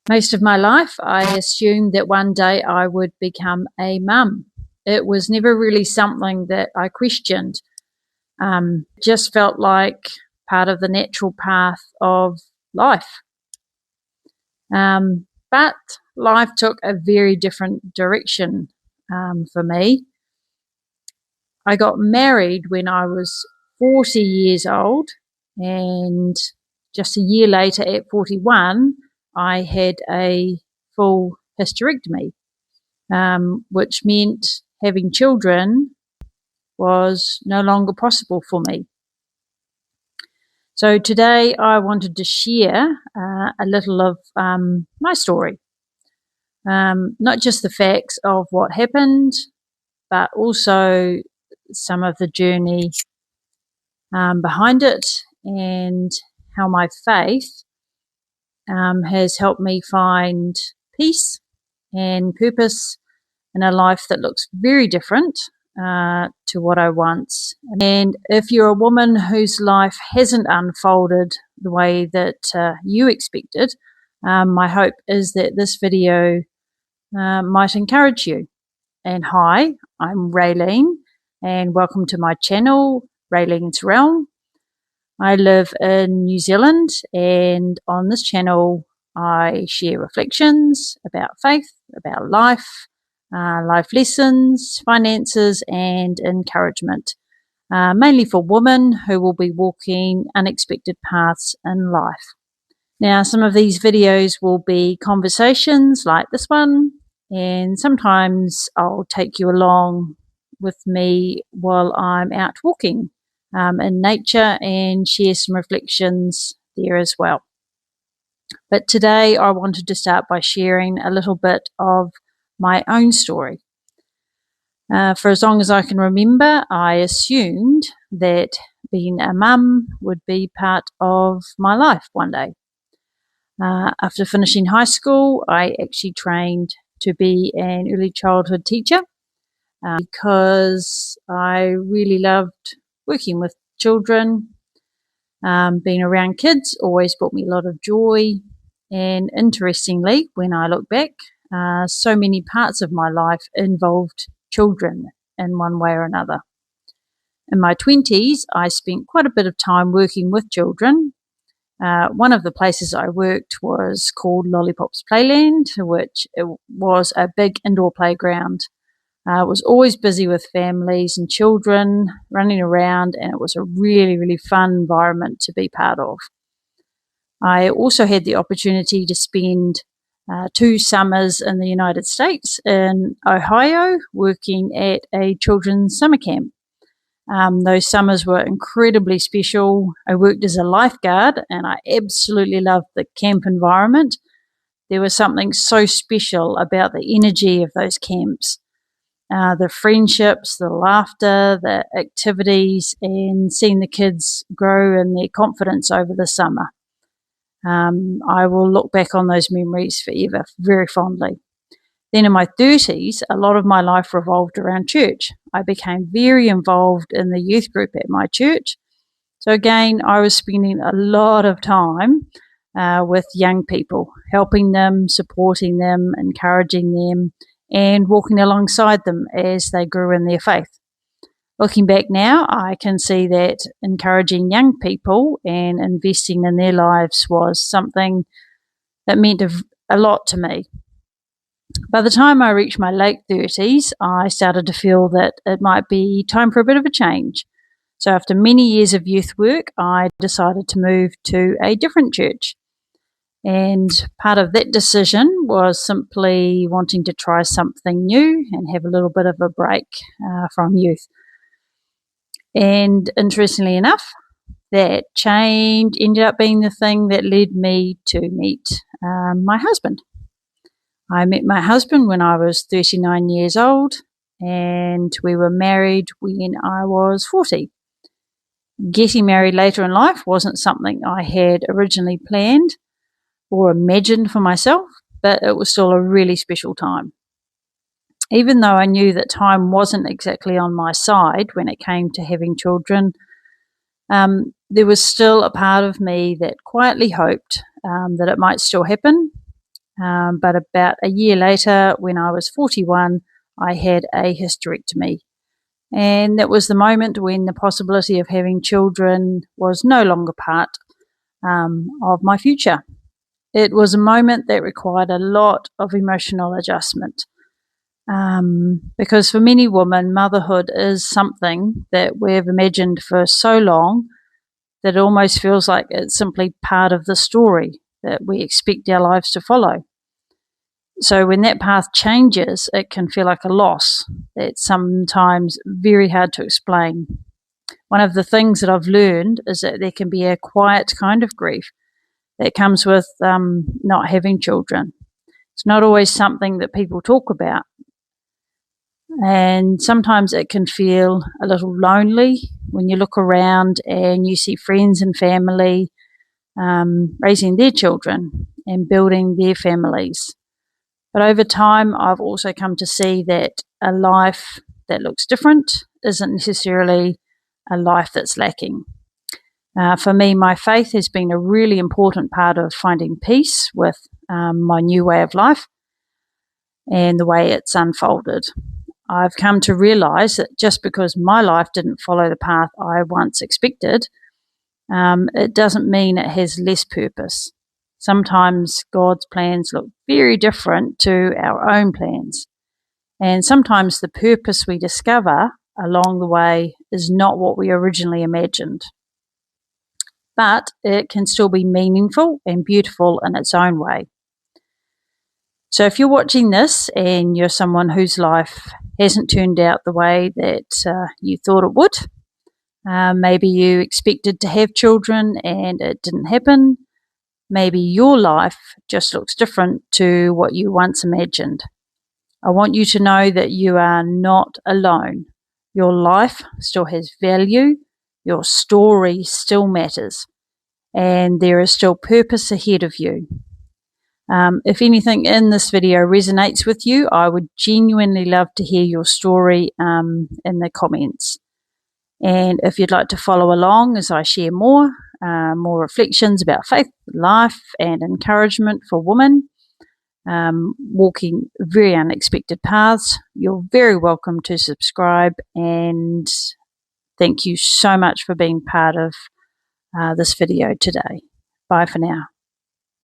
Most of my life, I assumed that one day I would become a mum. It was never really something that I questioned. Just felt like part of the natural path of life. But life took a very different direction for me. I got married when I was 40 years old, and just a year later, at 41, I had a full hysterectomy, which meant having children was no longer possible for me. So today I wanted to share a little of my story, not just the facts of what happened, but also some of the journey behind it and how my faith has helped me find peace and purpose in a life that looks very different to what I once. And if you're a woman whose life hasn't unfolded the way that you expected, my hope is that this video might encourage you. And hi, I'm Raylene, and welcome to my channel, Raylene's Realm. I live in New Zealand, and on this channel I share reflections about faith, about life, life lessons, finances and encouragement, mainly for women who will be walking unexpected paths in life. Now, some of these videos will be conversations like this one, and sometimes I'll take you along with me while I'm out walking in nature and share some reflections there as well. But today I wanted to start by sharing a little bit of my own story. For as long as I can remember, I assumed that being a mum would be part of my life one day. After finishing high school, I actually trained to be an early childhood teacher because I really loved working with children. Being around kids always brought me a lot of joy, and interestingly, when I look back, so many parts of my life involved children in one way or another. In my 20s, I spent quite a bit of time working with children. One of the places I worked was called Lollipop's Playland, which it was a big indoor playground. It was always busy with families and children running around, and it was a really, really fun environment to be part of. I also had the opportunity to spend 2 summers in the United States in Ohio working at a children's summer camp. Those summers were incredibly special. I worked as a lifeguard, and I absolutely loved the camp environment. There was something so special about the energy of those camps. The friendships, the laughter, the activities, and seeing the kids grow in their confidence over the summer. I will look back on those memories forever, very fondly. Then in my 30s, a lot of my life revolved around church. I became very involved in the youth group at my church. So again, I was spending a lot of time with young people, helping them, supporting them, encouraging them, and walking alongside them as they grew in their faith. Looking back now, I can see that encouraging young people and investing in their lives was something that meant a lot to me. By the time I reached my late 30s, I started to feel that it might be time for a bit of a change. So after many years of youth work, I decided to move to a different church. And part of that decision was simply wanting to try something new and have a little bit of a break from youth. And interestingly enough, that change ended up being the thing that led me to meet my husband. I met my husband when I was 39 years old, and we were married when I was 40. Getting married later in life wasn't something I had originally planned or imagined for myself, but it was still a really special time. Even though I knew that time wasn't exactly on my side when it came to having children, there was still a part of me that quietly hoped that it might still happen. But about a year later, when I was 41, I had a hysterectomy. And that was the moment when the possibility of having children was no longer part of my future. It was a moment that required a lot of emotional adjustment. Because for many women, motherhood is something that we've imagined for so long that it almost feels like it's simply part of the story that we expect our lives to follow. So when that path changes, it can feel like a loss that's sometimes very hard to explain. One of the things that I've learned is that there can be a quiet kind of grief that comes with not having children. It's not always something that people talk about. And sometimes it can feel a little lonely when you look around and you see friends and family raising their children and building their families. But over time, I've also come to see that a life that looks different isn't necessarily a life that's lacking. For me, my faith has been a really important part of finding peace with my new way of life and the way it's unfolded. I've come to realize that just because my life didn't follow the path I once expected, it doesn't mean it has less purpose. Sometimes God's plans look very different to our own plans. And sometimes the purpose we discover along the way is not what we originally imagined. But it can still be meaningful and beautiful in its own way. So if you're watching this and you're someone whose life hasn't turned out the way that you thought it would, maybe you expected to have children and it didn't happen, maybe your life just looks different to what you once imagined. I want you to know that you are not alone. Your life still has value, your story still matters, and there is still purpose ahead of you. If anything in this video resonates with you, I would genuinely love to hear your story in the comments. And if you'd like to follow along as I share more reflections about faith, life, and encouragement for women walking very unexpected paths, you're very welcome to subscribe. And thank you so much for being part of this video today. Bye for now.